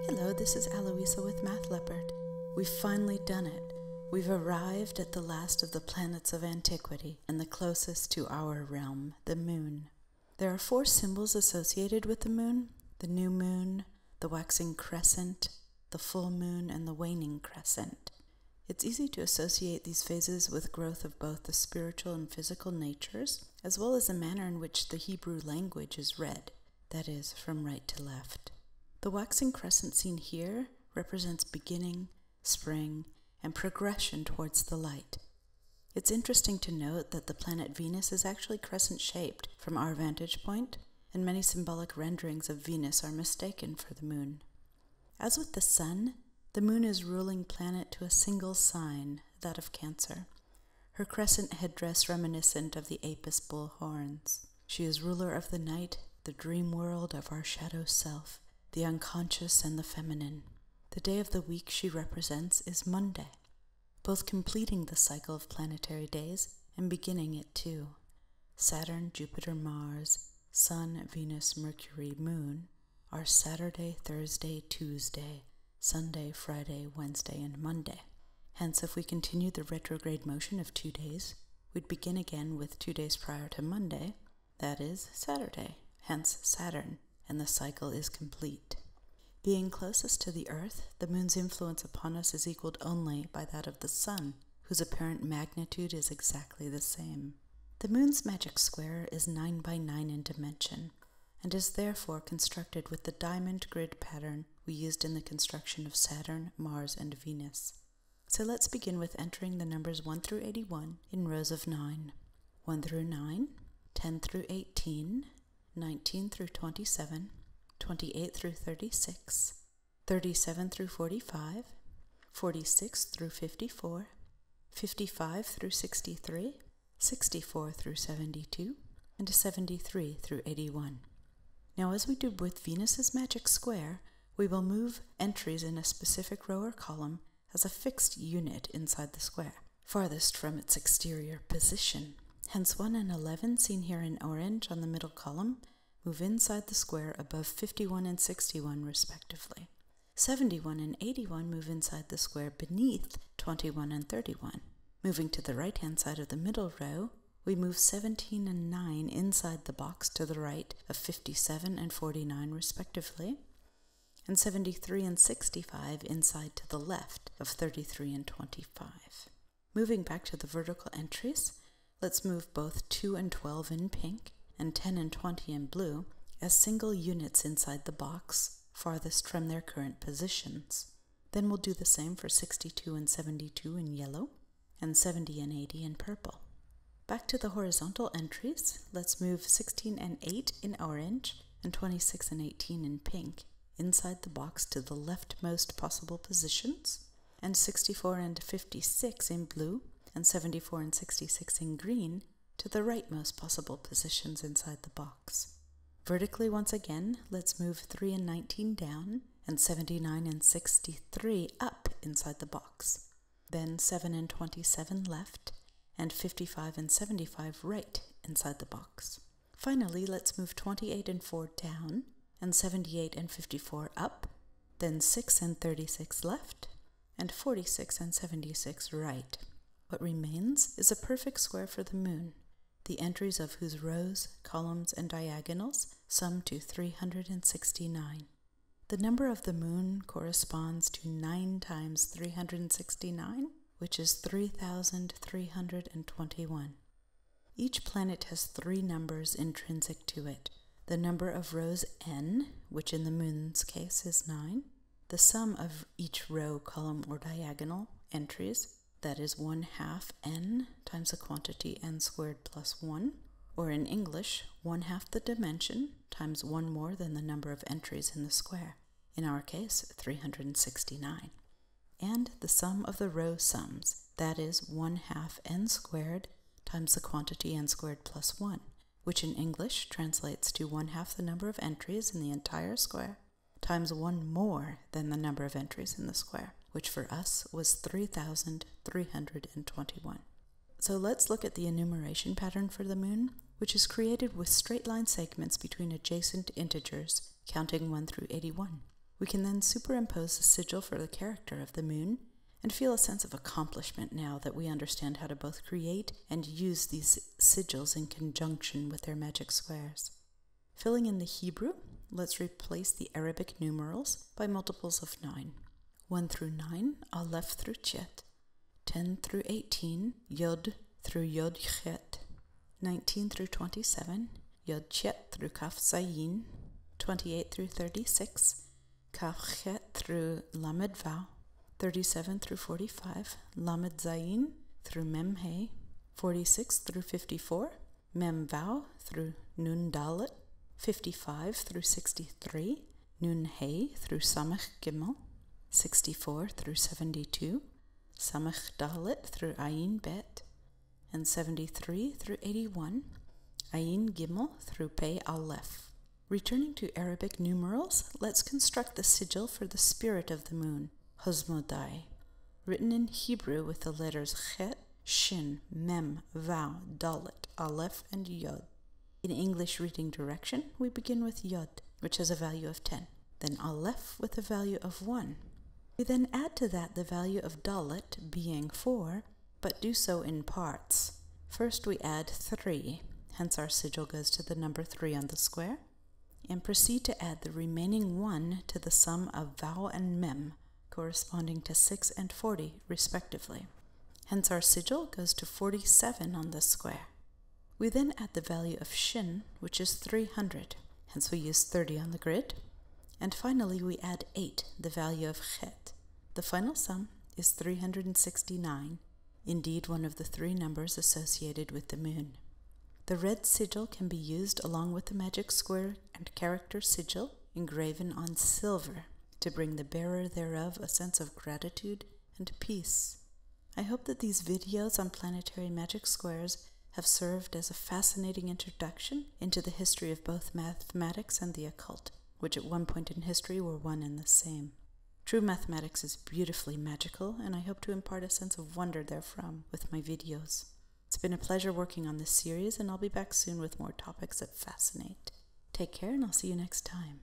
Hello, this is Aloisa with Math Leopard. We've finally done it. We've arrived at the last of the planets of antiquity and the closest to our realm, the moon. There are 4 symbols associated with the moon: the new moon, the waxing crescent, the full moon, and the waning crescent. It's easy to associate these phases with growth of both the spiritual and physical natures, as well as the manner in which the Hebrew language is read, that is, from right to left. The waxing crescent seen here represents beginning, spring, and progression towards the light. It's interesting to note that the planet Venus is actually crescent-shaped from our vantage point, and many symbolic renderings of Venus are mistaken for the moon. As with the sun, the moon is ruling planet to a single sign, that of Cancer. Her crescent headdress reminiscent of the Apis bull horns. She is ruler of the night, the dream world of our shadow self, the unconscious and the feminine. The day of the week she represents is Monday, both completing the cycle of planetary days and beginning it too. Saturn, Jupiter, Mars, Sun, Venus, Mercury, Moon are Saturday, Thursday, Tuesday, Sunday, Friday, Wednesday, and Monday. Hence, if we continue the retrograde motion of 2 days, we'd begin again with 2 days prior to Monday, that is, Saturday, hence Saturn, and the cycle is complete. Being closest to the Earth, the moon's influence upon us is equaled only by that of the sun, whose apparent magnitude is exactly the same. The moon's magic square is 9 by 9 in dimension, and is therefore constructed with the diamond grid pattern we used in the construction of Saturn, Mars, and Venus. So let's begin with entering the numbers 1 through 81 in rows of 9. 1 through 9, 10 through 18, 19 through 27, 28 through 36, 37 through 45, 46 through 54, 55 through 63, 64 through 72, and 73 through 81. Now, as we did with Venus's magic square, we will move entries in a specific row or column as a fixed unit inside the square, farthest from its exterior position. Hence 1 and 11, seen here in orange on the middle column, move inside the square above 51 and 61 respectively. 71 and 81 move inside the square beneath 21 and 31. Moving to the right-hand side of the middle row, we move 17 and 9 inside the box to the right of 57 and 49 respectively, and 73 and 65 inside to the left of 33 and 25. Moving back to the vertical entries, let's move both 2 and 12 in pink and 10 and 20 in blue as single units inside the box, farthest from their current positions. Then we'll do the same for 62 and 72 in yellow, and 70 and 80 in purple. Back to the horizontal entries, let's move 16 and 8 in orange and 26 and 18 in pink inside the box to the leftmost possible positions, and 64 and 56 in blue and 74 and 66 in green to the rightmost possible positions inside the box. Vertically once again, let's move 3 and 19 down and 79 and 63 up inside the box. Then 7 and 27 left and 55 and 75 right inside the box. Finally, let's move 28 and 4 down and 78 and 54 up, then 6 and 36 left and 46 and 76 right. What remains is a perfect square for the moon, the entries of whose rows, columns, and diagonals sum to 369. The number of the moon corresponds to 9 times 369, which is 3,321. Each planet has 3 numbers intrinsic to it: the number of rows n, which in the moon's case is 9, the sum of each row, column, or diagonal entries, that is 1/2 n times the quantity n squared plus 1, or in English, 1/2 the dimension times 1 more than the number of entries in the square, in our case 369, and the sum of the row sums, that is 1/2 n squared times the quantity n squared plus 1, which in English translates to 1/2 the number of entries in the entire square times 1 more than the number of entries in the square, which for us was 3,321. So let's look at the enumeration pattern for the moon, which is created with straight line segments between adjacent integers, counting 1 through 81. We can then superimpose the sigil for the character of the moon and feel a sense of accomplishment now that we understand how to both create and use these sigils in conjunction with their magic squares. Filling in the Hebrew, let's replace the Arabic numerals by multiples of 9. 1 through 9, Aleph through Chet. 10 through 18, Yod through Yod Chet. 19 through 27, Yod Chet through Kaf Zayin. 28 through 36, Kaf Chet through Lamed Vav. 37 through 45, Lamed Zayin through Mem He. 46 through 54, Mem Vav through Nun Dalet. 55 through 63, Nun He through Samach Gimel. 64 through 72, Samach Dalet through Ayin Bet. And 73 through 81, Ayin Gimel through Pei Aleph. Returning to Arabic numerals, let's construct the sigil for the spirit of the moon, Chosmodai, written in Hebrew with the letters Chet, Shin, Mem, Vav, Dalet, Aleph, and Yod. In English reading direction, we begin with Yod, which has a value of 10, then Aleph with a value of 1. We then add to that the value of Dalet, being 4, but do so in parts. First we add 3, hence our sigil goes to the number 3 on the square, and proceed to add the remaining 1 to the sum of Vav and Mem, corresponding to 6 and 40, respectively. Hence our sigil goes to 47 on the square. We then add the value of Shin, which is 300, hence we use 30 on the grid. And finally we add 8, the value of Chet. The final sum is 369, indeed one of the 3 numbers associated with the moon. The red sigil can be used along with the magic square and character sigil engraven on silver to bring the bearer thereof a sense of gratitude and peace. I hope that these videos on planetary magic squares have served as a fascinating introduction into the history of both mathematics and the occult, which at one point in history were one and the same. True mathematics is beautifully magical, and I hope to impart a sense of wonder therefrom with my videos. It's been a pleasure working on this series, and I'll be back soon with more topics that fascinate. Take care, and I'll see you next time.